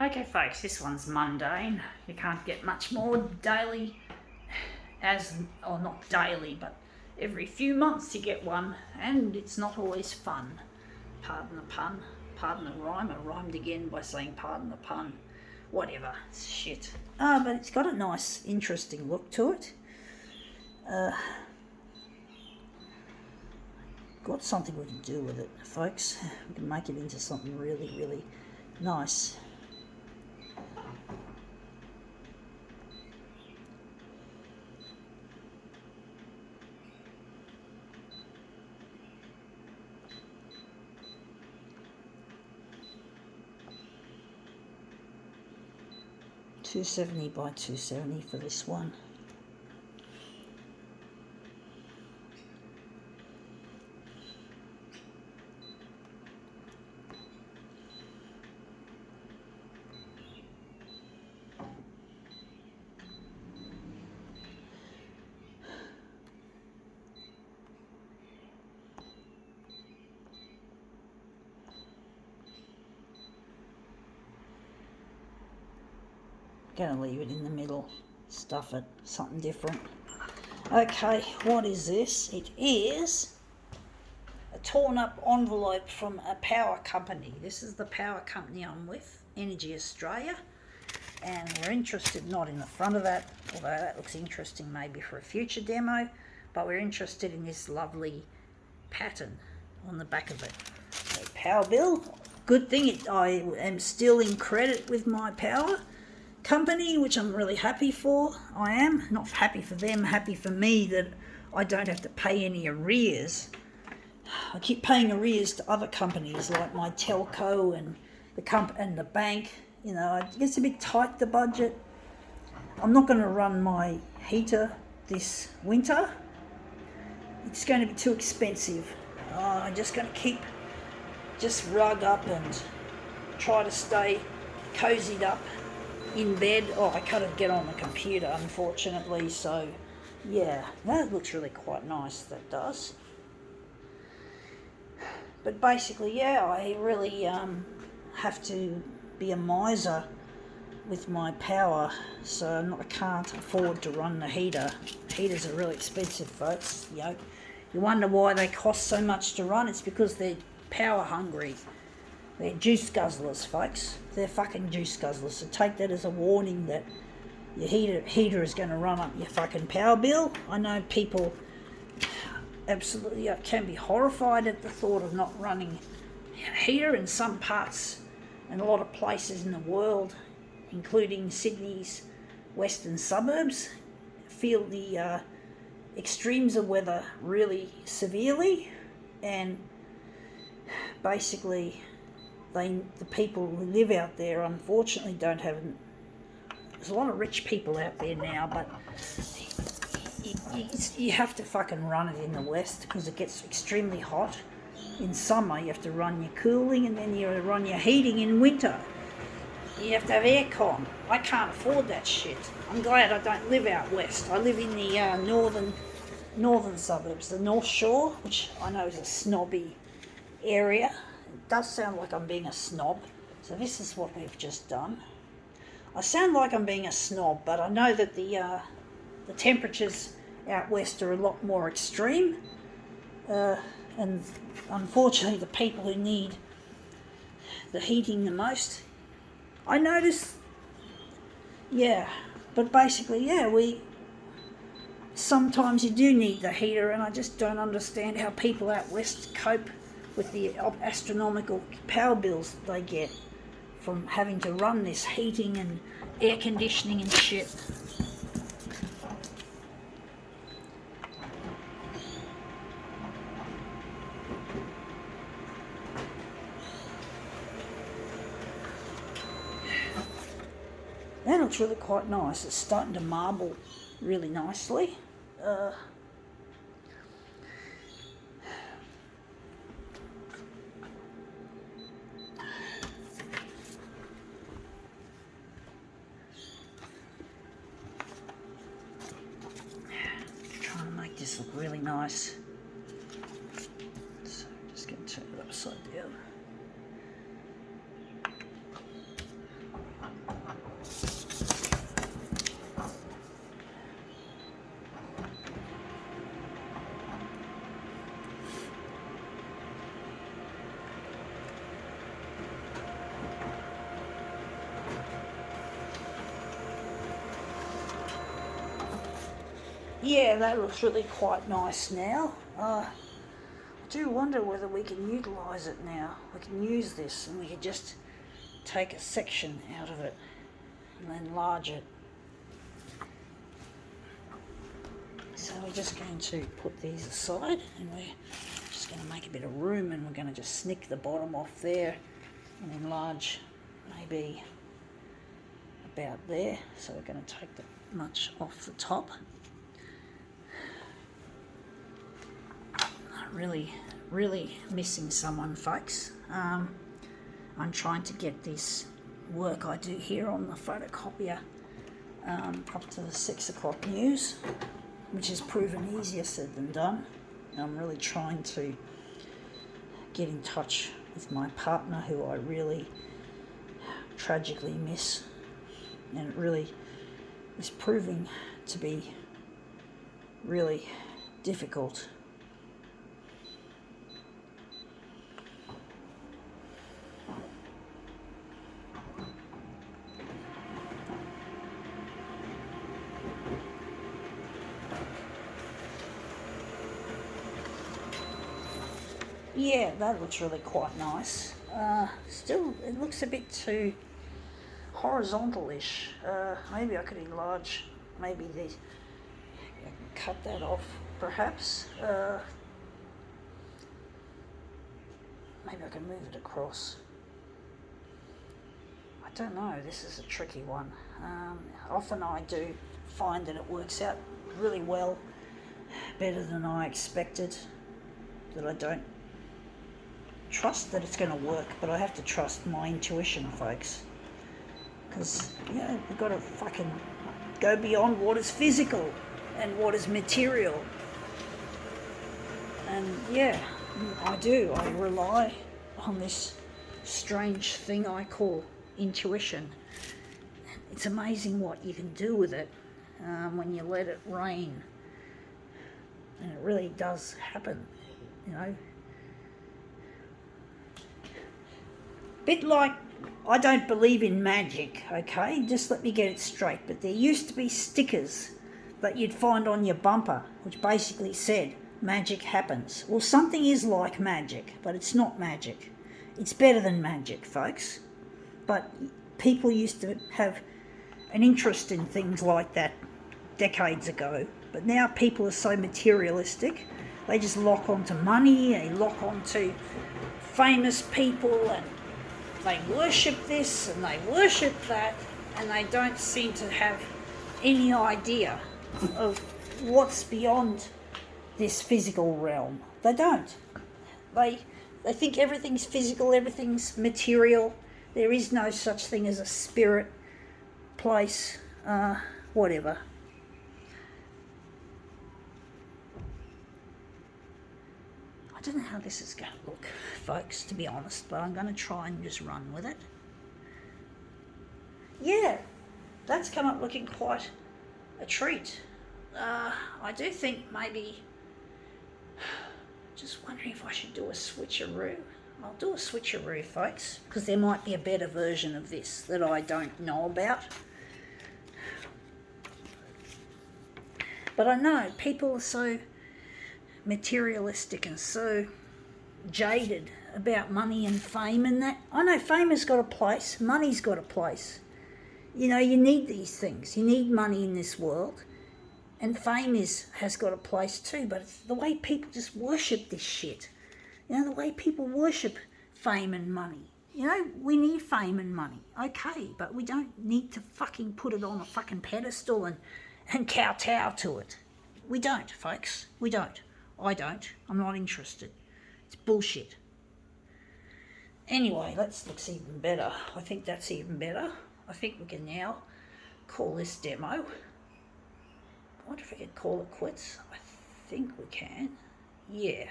Okay folks, this one's mundane. You can't get much more daily or not daily, but every few months you get one, and it's not always fun. Pardon the pun, pardon the rhyme. I rhymed again by saying pardon the pun. Whatever, it's shit. But it's got a nice, interesting look to it. Got something we can do with it, folks. We can make it into something really, really nice. $270 by $270 for this one. Gonna leave it in the middle, stuff it, something different. Okay, what is this? It is a torn up envelope from a power company. This is the power company I'm with, Energy Australia, and we're interested not in the front of that, although that looks interesting maybe for a future demo, but we're interested in this lovely pattern on the back of it. So power bill, good thing I am still in credit with my power company, which I'm really happy for. I am not happy for them, happy for me that I don't have to pay any arrears. I keep paying arrears to other companies like my telco and the bank. You know, it gets a bit tight, the budget. I'm not going to run my heater this winter. It's going to be too expensive. I'm just going to just rug up and try to stay cozied up in bed. I can't get on the computer, unfortunately, so yeah, that looks really quite nice, that does. But basically, yeah, I really have to be a miser with my power, so I can't afford to run the heater. Heaters are really expensive, folks. You wonder why they cost so much to run. It's because they're power hungry. They're juice guzzlers, folks. They're fucking juice guzzlers. So take that as a warning that your heater is going to run up your fucking power bill. I know people absolutely can be horrified at the thought of not running a heater in some parts and a lot of places in the world, including Sydney's western suburbs, feel the extremes of weather really severely, and basically the people who live out there unfortunately don't have. There's a lot of rich people out there now, but you have to fucking run it in the west because it gets extremely hot. In summer you have to run your cooling, and then you run your heating in winter. You have to have aircon. I can't afford that shit. I'm glad I don't live out west. I live in the northern suburbs, the North Shore, which I know is a snobby area. It does sound like I'm being a snob. So this is what we've just done. I sound like I'm being a snob, but I know that the temperatures out west are a lot more extreme, and unfortunately the people who need the heating the most, I notice, but basically, sometimes you do need the heater, and I just don't understand how people out west cope with the astronomical power bills they get from having to run this heating and air conditioning and shit. That looks really quite nice. It's starting to marble really nicely. Trying to make this look really nice. So I'm just going to turn it upside down. Yeah, that looks really quite nice now. I do wonder whether we can utilise it now. We can use this and we can just take a section out of it and enlarge it. So we're just going to put these aside and we're just going to make a bit of room, and we're going to just snick the bottom off there and enlarge maybe about there. So we're going to take the much off the top. Really missing someone, folks. I'm trying to get this work I do here on the photocopier up to the 6 o'clock news, which has proven easier said than done. I'm really trying to get in touch with my partner, who I really tragically miss, and it really is proving to be really difficult. Yeah, that looks really quite nice. Still, it looks a bit too horizontal-ish. Maybe I could enlarge, maybe I can cut that off, perhaps. Maybe I can move it across. I don't know, this is a tricky one. Often I do find that it works out really well, better than I expected, that I don't trust that it's going to work, but I have to trust my intuition, folks, because we've got to fucking go beyond what is physical and what is material. And yeah, I rely on this strange thing I call intuition. It's amazing what you can do with it when you let it reign, and it really does happen, Bit like, I don't believe in magic, okay? Just let me get it straight. But there used to be stickers that you'd find on your bumper, which basically said, magic happens. Well, something is like magic, but it's not magic. It's better than magic, folks. But people used to have an interest in things like that decades ago. But now people are so materialistic. They just lock onto money, they lock onto famous people, and they worship this and they worship that, and they don't seem to have any idea of what's beyond this physical realm. They don't. They think everything's physical, everything's material. There is no such thing as a spirit, place, whatever. I don't know how this is going to look, folks, to be honest, but I'm going to try and just run with it. Yeah, that's come up looking quite a treat. I do think maybe, just wondering if I should do a switcheroo. I'll do a switcheroo, folks, because there might be a better version of this that I don't know about. But I know people are so materialistic and so jaded about money and fame and that. I know fame has got a place, money's got a place. You need these things. You need money in this world. And fame has got a place too, but it's the way people just worship this shit. The way people worship fame and money. We need fame and money, okay, but we don't need to fucking put it on a fucking pedestal and kowtow to it. We don't, folks. We don't. I don't. I'm not interested. It's bullshit. Anyway, that looks even better. I think that's even better. I think we can now call this demo. I wonder if we can call it quits. I think we can. Yeah.